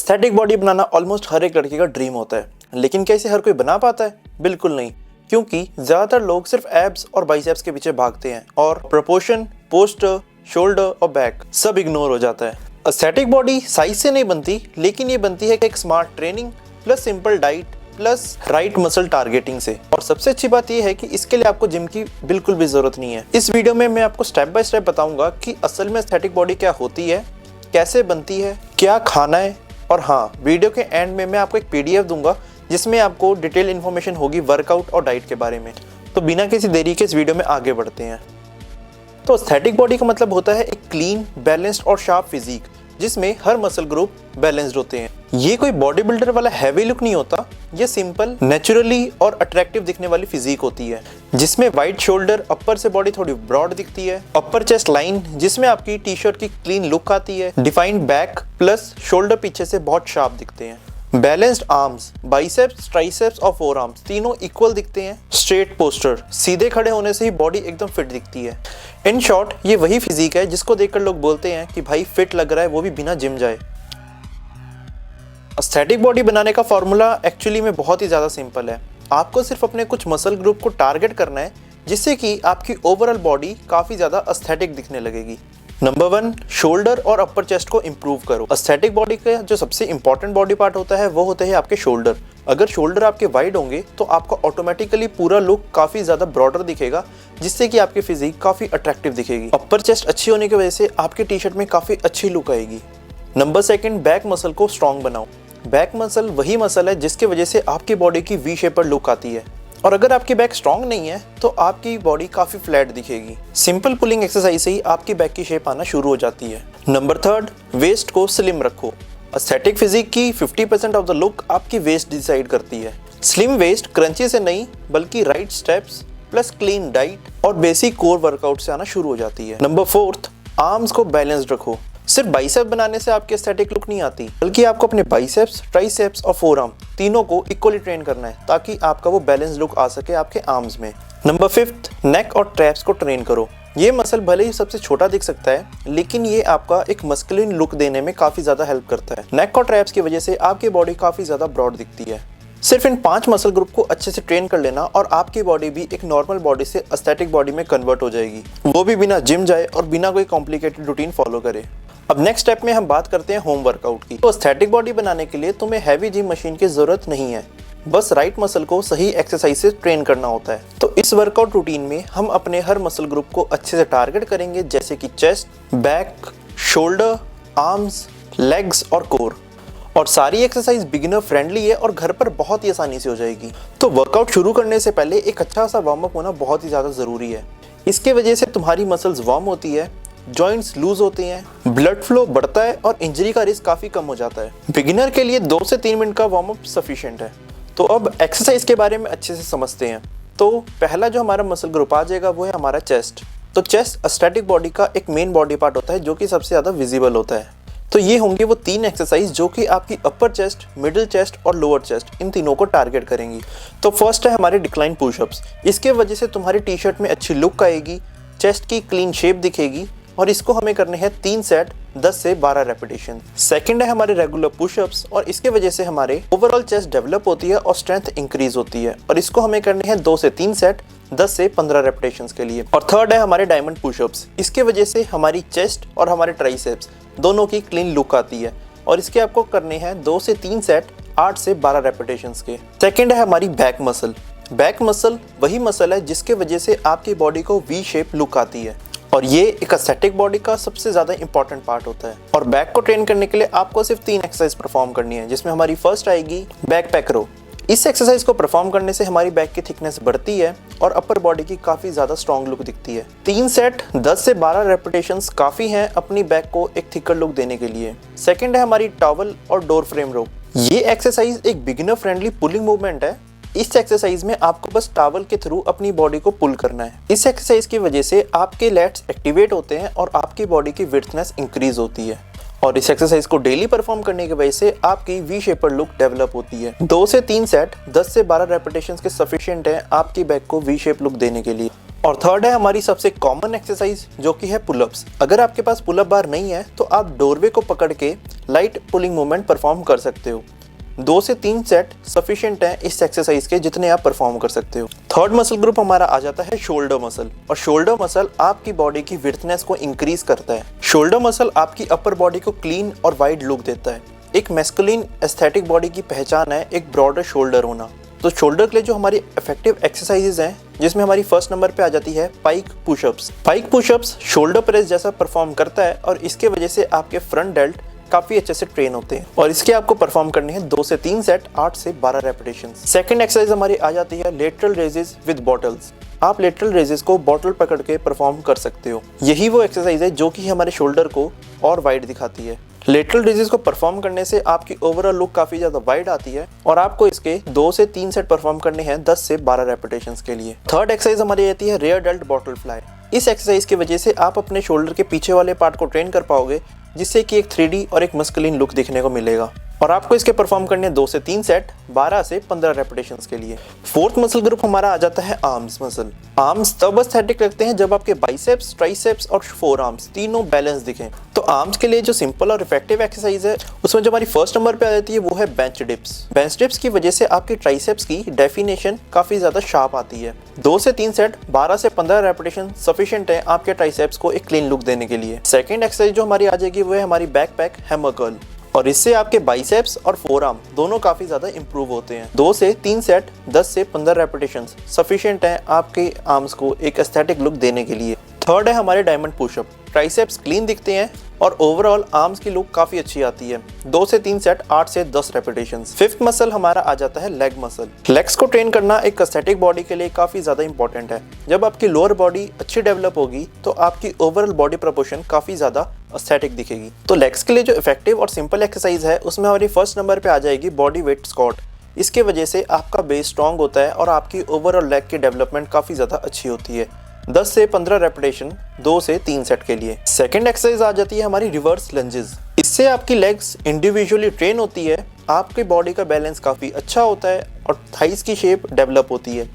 Aesthetic body बनाना almost हर एक लड़के का ड्रीम होता है, लेकिन क्या इसे हर कोई बना पाता है? बिल्कुल नहीं, क्योंकि ज़्यादातर लोग सिर्फ एब्स और बाइसेप्स के पीछे भागते हैं और प्रोपोर्शन, पोस्टर, शोल्डर और बैक सब इग्नोर हो जाता है। एस्थेटिक बॉडी साइज से नहीं बनती, लेकिन ये बनती है एक smart training plus simple diet plus right muscle targeting से। और सबसे अच्छी बात यह है कि इसके लिए आपको जिम की बिल्कुल भी जरूरत नहीं है। इस वीडियो में मैं आपको स्टेप बाय स्टेप बताऊंगा कि असल में एस्थेटिक बॉडी क्या होती है, कैसे बनती है, क्या खाना है, और हाँ, वीडियो के एंड में मैं आपको एक पीडीएफ दूंगा जिसमें आपको डिटेल इन्फॉर्मेशन होगी वर्कआउट और डाइट के बारे में। तो बिना किसी देरी के इस वीडियो में आगे बढ़ते हैं। तो एस्थेटिक बॉडी का मतलब होता है एक क्लीन, बैलेंस्ड और शार्प फिजिक जिसमें हर मसल ग्रुप बैलेंस्ड होते हैं। ये कोई बॉडी बिल्डर वाला हैवी लुक नहीं होता, ये सिंपल, नेचुरली और अट्रैक्टिव दिखने वाली फिजिक होती है जिसमें वाइड शोल्डर, अपर से बॉडी थोड़ी ब्रॉड दिखती है, अपर चेस्ट लाइन जिसमें आपकी टी शर्ट की क्लीन लुक आती है, डिफाइंड बैक प्लस शोल्डर पीछे से बहुत शार्प दिखते हैं, बैलेंस्ड आर्म्स, बाइसेप्स, ट्राइसेप्स और फोर आर्म्स तीनों इक्वल दिखते हैं, स्ट्रेट पोस्टर, सीधे खड़े होने से ही बॉडी एकदम फिट दिखती है। इन शॉर्ट, ये वही फिजिक है जिसको देखकर लोग बोलते हैं कि भाई फिट लग रहा है, वो भी बिना जिम जाए। एस्थेटिक बॉडी बनाने का फॉर्मूला एक्चुअली में बहुत ही ज़्यादा सिंपल है। आपको सिर्फ अपने कुछ मसल ग्रुप को टारगेट करना है जिससे कि आपकी ओवरऑल बॉडी काफ़ी ज़्यादा एस्थेटिक दिखने लगेगी। नंबर 1, शोल्डर और अपर चेस्ट को इम्प्रूव करो। एस्थेटिक बॉडी का जो सबसे इंपॉर्टेंट बॉडी पार्ट होता है वो होते हैं आपके शोल्डर। अगर शोल्डर आपके वाइड होंगे तो आपका ऑटोमेटिकली पूरा लुक काफ़ी ज़्यादा ब्रॉडर दिखेगा जिससे कि आपकी फिजिक काफ़ी अट्रैक्टिव दिखेगी। अपर चेस्ट अच्छी होने की वजह से आपकी टी शर्ट में काफ़ी अच्छी लुक आएगी। नंबर 2, बैक मसल को स्ट्रॉन्ग बनाओ। बैक मसल वही मसल है जिसकी वजह से आपकी बॉडी की वी शेपर लुक आती है, और अगर आपकी बैक स्ट्रॉन्ग नहीं है तो आपकी बॉडी काफ़ी फ्लैट दिखेगी। सिंपल पुलिंग एक्सरसाइज से ही आपकी बैक की शेप आना शुरू हो जाती है। नंबर 3, वेस्ट को स्लिम रखो। एस्थेटिक फिजिक की 50% ऑफ द लुक आपकी वेस्ट डिसाइड करती है। स्लिम वेस्ट क्रंची से नहीं बल्कि right steps plus clean diet और बेसिक कोर वर्कआउट से आना शुरू हो जाती है। नंबर 4, आर्म्स को बैलेंस्ड रखो। सिर्फ बाइसेप बनाने से आपकी एस्थेटिक लुक नहीं आती, बल्कि आपको अपने बाइसेप्स, ट्राइसेप्स और फोर आर्म तीनों को इक्वली ट्रेन करना है ताकि आपका वो बैलेंस लुक आ सके आपके आर्म्स में। नंबर 5, नेक और ट्रैप्स को ट्रेन करो। ये मसल भले ही सबसे छोटा दिख सकता है, लेकिन ये आपका एक मस्कुलिन लुक देने में काफ़ी ज़्यादा हेल्प करता है। नेक और ट्रैप्स की वजह से आपकी बॉडी काफ़ी ज़्यादा ब्रॉड दिखती है। सिर्फ इन 5 मसल ग्रुप को अच्छे से ट्रेन कर लेना और आपकी बॉडी भी एक नॉर्मल बॉडी से एस्थेटिक बॉडी में कन्वर्ट हो जाएगी, वो भी बिना जिम जाए और बिना कोई कॉम्प्लिकेटेड रूटीन फॉलो करे। अब नेक्स्ट स्टेप में हम बात करते हैं होम वर्कआउट की। तो एस्थेटिक बॉडी बनाने के लिए तुम्हें हैवी जिम मशीन की जरूरत नहीं है, बस राइट मसल को सही एक्सरसाइज से ट्रेन करना होता है। तो इस वर्कआउट रूटीन में हम अपने हर मसल ग्रुप को अच्छे से टारगेट करेंगे, जैसे कि chest, back, shoulder, arms, legs और कोर। और सारी एक्सरसाइज बिगिनर फ्रेंडली है और घर पर बहुत ही आसानी से हो जाएगी। तो वर्कआउट शुरू करने से पहले एक अच्छा सा वार्म अप होना बहुत ही ज़्यादा ज़रूरी है। इसके वजह से तुम्हारी मसल्स वार्म होती है, जॉइंट्स लूज होते हैं, ब्लड फ्लो बढ़ता है और इंजरी का रिस्क काफ़ी कम हो जाता है। बिगिनर के लिए 2 से 3 मिनट का वार्म अप सफिशिएंट है। तो अब एक्सरसाइज के बारे में अच्छे से समझते हैं। तो पहला जो हमारा मसल ग्रुप आ जाएगा वो है हमारा चेस्ट। तो चेस्ट एस्थेटिक बॉडी का एक मेन बॉडी पार्ट होता है जो कि सबसे ज़्यादा विजिबल होता है। तो ये होंगे वो 3 एक्सरसाइज जो कि आपकी अपर चेस्ट, मिडिल चेस्ट और लोअर चेस्ट इन तीनों को टारगेट करेंगी। तो फर्स्ट है हमारे डिक्लाइन पुशअप्स। इसके वजह से तुम्हारी टी शर्ट में अच्छी लुक आएगी, चेस्ट की क्लीन शेप दिखेगी, और इसको हमें करने हैं 3 सेट 10 से 12 रेपिटेशन। सेकंड है हमारे रेगुलर पुशअप्स, और इसके वजह से हमारे ओवरऑल चेस्ट डेवलप होती है और स्ट्रेंथ इंक्रीज होती है, और इसको हमें करने हैं 2 से 3 सेट 10 से 15 रेपिटेशंस के लिए। और थर्ड है हमारे डायमंड पुशअप्स। इसके वजह से हमारी चेस्ट और हमारे ट्राइसेप्स दोनों की क्लीन लुक आती है, और इसके आपको करने हैं 2 से 3 सेट 8 से 12 रेपिटेशंस के। सेकंड है हमारी बैक मसल। बैक मसल वही मसल है जिसके वजह से आपकी बॉडी को वी शेप लुक आती है, और ये एक एस्थेटिक बॉडी का सबसे ज़्यादा इंपॉर्टेंट पार्ट होता है। और बैक को ट्रेन करने के लिए आपको सिर्फ 3 एक्सरसाइज परफॉर्म करनी है, जिसमें हमारी फर्स्ट आएगी बैक पैक रो। इस एक्सरसाइज को परफॉर्म करने से हमारी बैक की थिकनेस बढ़ती है और अपर बॉडी की काफ़ी ज़्यादा स्ट्रॉन्ग लुक दिखती है। 3 सेट 10 से 12 रेपिटेशंस काफ़ी हैं अपनी बैक को एक थिकर लुक देने के लिए। सेकेंड है हमारी टॉवल और डोर फ्रेम रो। ये एक्सरसाइज एक बिगिनर फ्रेंडली पुलिंग मूवमेंट है। इस एक्सरसाइज में आपको बस टॉवल के थ्रू अपनी बॉडी को पुल करना है। इस एक्सरसाइज की वजह से आपके लैट्स एक्टिवेट होते हैं और आपकी बॉडी की विड्थनेस इंक्रीज होती है, और इस एक्सरसाइज को डेली परफॉर्म करने की वजह से आपकी वी शेपर लुक डेवलप होती है। 2 से 3 सेट 10 से 12 रेपिटेशंस के सफिशिएंट है आपकी बैक को वी शेप लुक देने के लिए। और थर्ड है हमारी सबसे कॉमन एक्सरसाइज जो कि है पुलअप्स। अगर आपके पास पुलअप बार नहीं है तो आप डोरवे को पकड़ के लाइट पुलिंग मूवमेंट परफॉर्म कर सकते हो। 2 से 3 सेट सफिशिएंट है इस एक्सरसाइज के जितने आप परफॉर्म कर सकते हो। थर्ड मसल ग्रुप हमारा आ जाता है शोल्डर मसल, और शोल्डर मसल आपकी बॉडी की विड्थनेस को इंक्रीज करता है। शोल्डर मसल आपकी अपर बॉडी को क्लीन और वाइड लुक देता है। एक मैस्कुलिन एस्थेटिक बॉडी की पहचान है एक ब्रॉडर शोल्डर होना। तो शोल्डर के लिए जो हमारी इफेक्टिव एक्सरसाइजेज हैं, जिसमें हमारी फर्स्ट नंबर पे आ जाती है pike pushups. Pike pushups shoulder press जैसा परफॉर्म करता है और इसके वजह से आपके फ्रंट डेल्ट काफी अच्छे से ट्रेन होते हैं, और इसके आपको परफॉर्म करने हैं 2 से 3 सेट 8 से 12 रेपिटेशन। सेकंड एक्सरसाइज हमारी आ जाती है लेटरल रेजेस विद बॉटल्स। आप लेटरल रेजेस को बॉटल पकड़ के परफॉर्म कर सकते हो। यही वो एक्सरसाइज है जो कि हमारे शोल्डर को और वाइड दिखाती है। लेटरल रेजेस को परफॉर्म करने से आपकी ओवरऑल लुक काफी ज्यादा वाइड आती है, और आपको इसके 2 से 3 सेट परफॉर्म करने हैं 10 से 12 रेपिटेशंस के लिए। थर्ड एक्सरसाइज हमारी आती है रेयर डेल्ट बॉटल फ्लाई। इस एक्सरसाइज की वजह से आप अपने शोल्डर के पीछे वाले पार्ट को ट्रेन कर पाओगे, जिससे कि एक 3D और एक मस्कुलिन लुक देखने को मिलेगा, और आपको इसके परफॉर्म करने 2 से 3 सेट 12 से 15 रेपिटेशंस के लिए। फोर्थ मसल ग्रुप हमारा आ जाता है आर्म्स मसल। आर्म्स तब एस्थेटिक लगते हैं जब आपके बाइसेप्स, ट्राइसेप्स और फोर आर्म्स तीनों बैलेंस दिखें। तो आर्म्स के लिए जो सिंपल और इफेक्टिव एक्सरसाइज है, उसमें जो हमारी फर्स्ट नंबर पे आ जाती है वो है बेंच डिप्स। बेंच डिप्स की वजह से आपकी ट्राइसेप्स की डेफिनेशन काफी ज्यादा शार्प आती है। 2 से 3 सेट 12 से 15 रेपिटेशन सफिशिएंट है आपके ट्राइसेप्स को एक क्लीन लुक देने के लिए। सेकंड एक्सरसाइज जो हमारी आ जाएगी वो है हमारी बैक पैक हैमर कर्ल, और इससे आपके बाइसेप्स और फोर आर्म दोनों काफी ज्यादा इंप्रूव होते हैं। 2 से 3 सेट 10 से 15 रेपिटेशंस सफिशिएंट है आपके आर्म्स को एक एस्थेटिक लुक देने के लिए। थर्ड है हमारे डायमंड पुशअप। ट्राइसेप्स क्लीन दिखते हैं और ओवरऑल आर्म्स की लुक काफी अच्छी आती है। 2 से 3 सेट 8 से 10 रेपिटेशंस। फिफ्थ मसल हमारा आ जाता है लेग मसल। लेग्स को ट्रेन करना एक एस्थेटिक बॉडी के लिए काफी ज्यादा इंपॉर्टेंट है। जब आपकी लोअर बॉडी अच्छी डेवलप होगी तो आपकी ओवरऑल बॉडी प्रोपोर्शन काफी ज्यादा एस्थेटिक दिखेगी। तो लेग्स के लिए जो इफेक्टिव और सिंपल एक्सरसाइज है उसमें हमारी फर्स्ट नंबर पे आ जाएगी बॉडी वेट स्क्वाट। इसके वजह से आपका बेस स्ट्रॉन्ग होता है और आपकी ओवरऑल लेग की डेवलपमेंट काफी ज्यादा अच्छी होती है। 10 से 15 रेपिटेशन 2 से 3 सेट के लिए। सेकंड एक्सरसाइज आ जाती है हमारी रिवर्स लंजेस। इससे आपकी लेग्स इंडिविजुअली ट्रेन होती है, आपकी बॉडी का बैलेंस काफी अच्छा होता है और थाइस की शेप डेवलप होती है।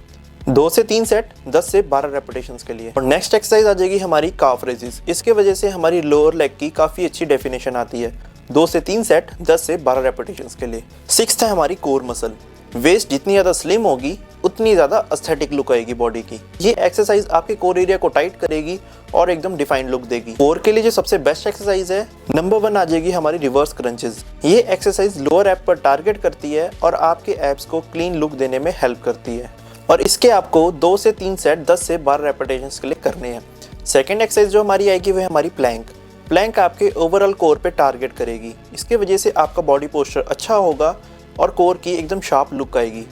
2 से 3 सेट 10 से 12 रेपिटेशंस के लिए। और नेक्स्ट एक्सरसाइज आ जाएगी हमारी काफ रेजेस। इसके वजह से हमारी लोअर लेग की काफी अच्छी डेफिनेशन आती है। 2 से 3 सेट 10 से 12 रेपिटेशंस के लिए। सिक्स्थ है हमारी कोर मसल। वेस्ट जितनी ज़्यादा स्लिम होगी उतनी ज़्यादा एस्थेटिक लुक आएगी बॉडी की। ये एक्सरसाइज आपके कोर एरिया को टाइट करेगी और एकदम डिफाइंड लुक देगी। कोर के लिए जो सबसे बेस्ट एक्सरसाइज है नंबर 1 आ जाएगी हमारी रिवर्स क्रंचेस। ये एक्सरसाइज लोअर एब पर टारगेट करती है और आपके एब्स को क्लीन लुक देने में हेल्प करती है, और इसके आपको 2 से 3 सेट 10 से 12 रेपिटेशंस के लिए करने हैं। सेकेंड एक्सरसाइज जो हमारी आएगी वो है हमारी प्लैंक। प्लैंक आपके ओवरऑल कोर पे टारगेट करेगी। इसके वजह से आपका बॉडी पोस्चर अच्छा होगा और कोर की एकदम शार्प लुक आएगी।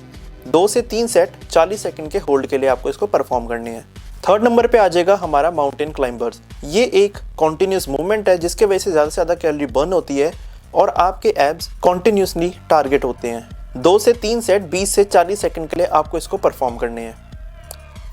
2 से 3 सेट 40 सेकंड के होल्ड के लिए आपको इसको परफॉर्म करने हैं। थर्ड नंबर पे आ जाएगा हमारा माउंटेन क्लाइंबर्स। ये एक कॉन्टिन्यूस मूवमेंट है जिसके वजह से ज़्यादा से ज़्यादा कैलोरी बर्न होती है और आपके एब्स कॉन्टिन्यूसली टारगेट होते हैं। 2 से 3 सेट 20 से 40 सेकंड के लिए आपको इसको परफॉर्म करने हैं।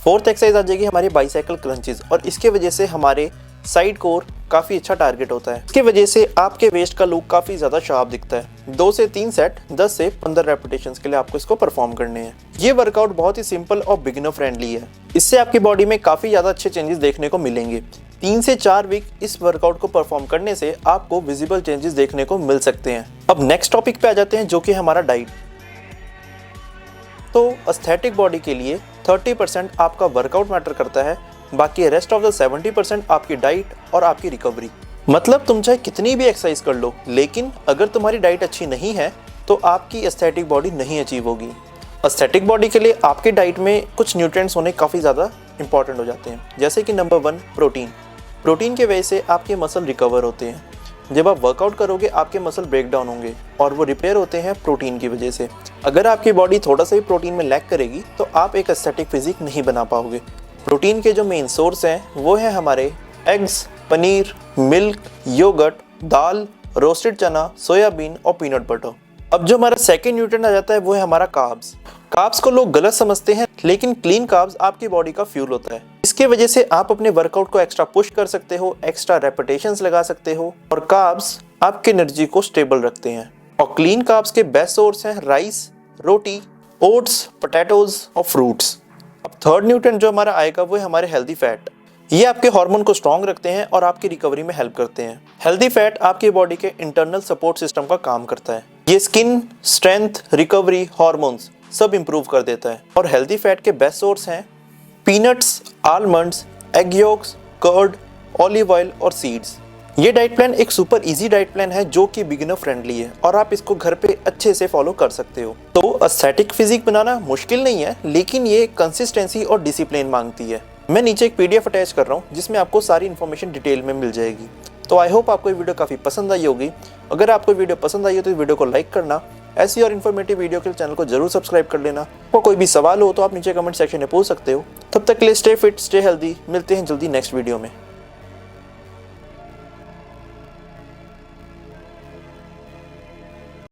फोर्थ एक्सरसाइज आ जाएगी हमारी बाइसाइकिल क्रंचेस, और इसके वजह से हमारे साइड कोर काफ़ी अच्छा टारगेट होता है। इसकी वजह से आपके वेस्ट का लुक काफ़ी ज़्यादा शार्प दिखता है। 2 से 3 सेट 10 से 15 रेपिटेशंस के लिए आपको इसको परफॉर्म करने हैं। ये वर्कआउट बहुत ही सिंपल और बिगिनर फ्रेंडली है। इससे आपकी बॉडी में काफ़ी ज़्यादा अच्छे चेंजेस देखने को मिलेंगे। 3 से 4 वीक इस वर्कआउट को परफॉर्म करने से आपको विजिबल चेंजेस देखने को मिल सकते हैं। अब नेक्स्ट टॉपिक पे आ जाते हैं जो कि हमारा डाइट। तो एस्थेटिक बॉडी के लिए 30% आपका वर्कआउट मैटर करता है, बाकी रेस्ट ऑफ द 70% आपकी डाइट और आपकी रिकवरी। मतलब तुम चाहे कितनी भी एक्सरसाइज कर लो, लेकिन अगर तुम्हारी डाइट अच्छी नहीं है तो आपकी एस्थेटिक बॉडी नहीं अचीव होगी। एस्थेटिक बॉडी के लिए आपकी डाइट में कुछ न्यूट्रिएंट्स होने काफ़ी ज़्यादा इंपॉर्टेंट हो जाते हैं, जैसे कि नंबर 1 प्रोटीन। प्रोटीन के वजह से आपके मसल रिकवर होते हैं। जब आप वर्कआउट करोगे आपके मसल ब्रेक डाउन होंगे और वो रिपेयर होते हैं प्रोटीन की वजह से। अगर आपकी बॉडी थोड़ा सा भी प्रोटीन में लैक करेगी तो आप एक एस्थेटिक फिजिक नहीं बना पाओगे। प्रोटीन के जो मेन सोर्स हैं वो है हमारे एग्स, पनीर, मिल्क, योगर्ट, दाल, रोस्टेड चना, सोयाबीन और पीनट बटर। अब जो हमारा सेकंड न्यूट्रिएंट आ जाता है वो है हमारा कार्ब्स। कार्ब्स को लोग गलत समझते हैं, लेकिन क्लीन कार्ब्स आपकी बॉडी का फ्यूल होता है। इसके वजह से आप अपने वर्कआउट को एक्स्ट्रा पुश कर सकते हो, एक्स्ट्रा रेपिटेशंस लगा सकते हो, और कार्ब्स आपकी एनर्जी को स्टेबल रखते हैं। और क्लीन कार्ब्स के बेस्ट सोर्स हैं राइस, रोटी, ओट्स, पोटैटोज और फ्रूट्स। अब थर्ड न्यूट्रिएंट जो हमारा आएगा वो है हमारे हेल्दी फैट। ये आपके हार्मोन को स्ट्रॉन्ग रखते हैं और आपकी रिकवरी में हेल्प करते हैं। हेल्दी फैट आपकी बॉडी के इंटरनल सपोर्ट सिस्टम का काम करता है। ये स्किन, स्ट्रेंथ, रिकवरी, हार्मोन्स सब इंप्रूव कर देता है। और हेल्दी फैट के बेस्ट सोर्स हैं peanuts, almonds, egg yolks, curd, olive oil और सीड्स। ये डाइट प्लान एक सुपर इजी डाइट प्लान है जो कि बिगिनर फ्रेंडली है और आप इसको घर पे अच्छे से फॉलो कर सकते हो। तो एस्थेटिक फिजिक बनाना मुश्किल नहीं है, लेकिन ये कंसिस्टेंसी और डिसिप्लिन मांगती है। मैं नीचे एक पीडीएफ अटैच कर रहा हूँ जिसमें आपको सारी इन्फॉर्मेशन डिटेल में मिल जाएगी। तो आई होप आपको ये वीडियो काफ़ी पसंद आई होगी। अगर आपको वीडियो पसंद आई हो तो इस वीडियो को लाइक करना। ऐसी और इन्फॉर्मेटिव वीडियो के लिए चैनल को जरूर सब्सक्राइब कर लेना। आपको कोई भी सवाल हो तो आप नीचे कमेंट सेक्शन में पूछ सकते हो। तब तक के लिए स्टे फिट, स्टे हेल्दी। मिलते हैं जल्दी नेक्स्ट वीडियो में।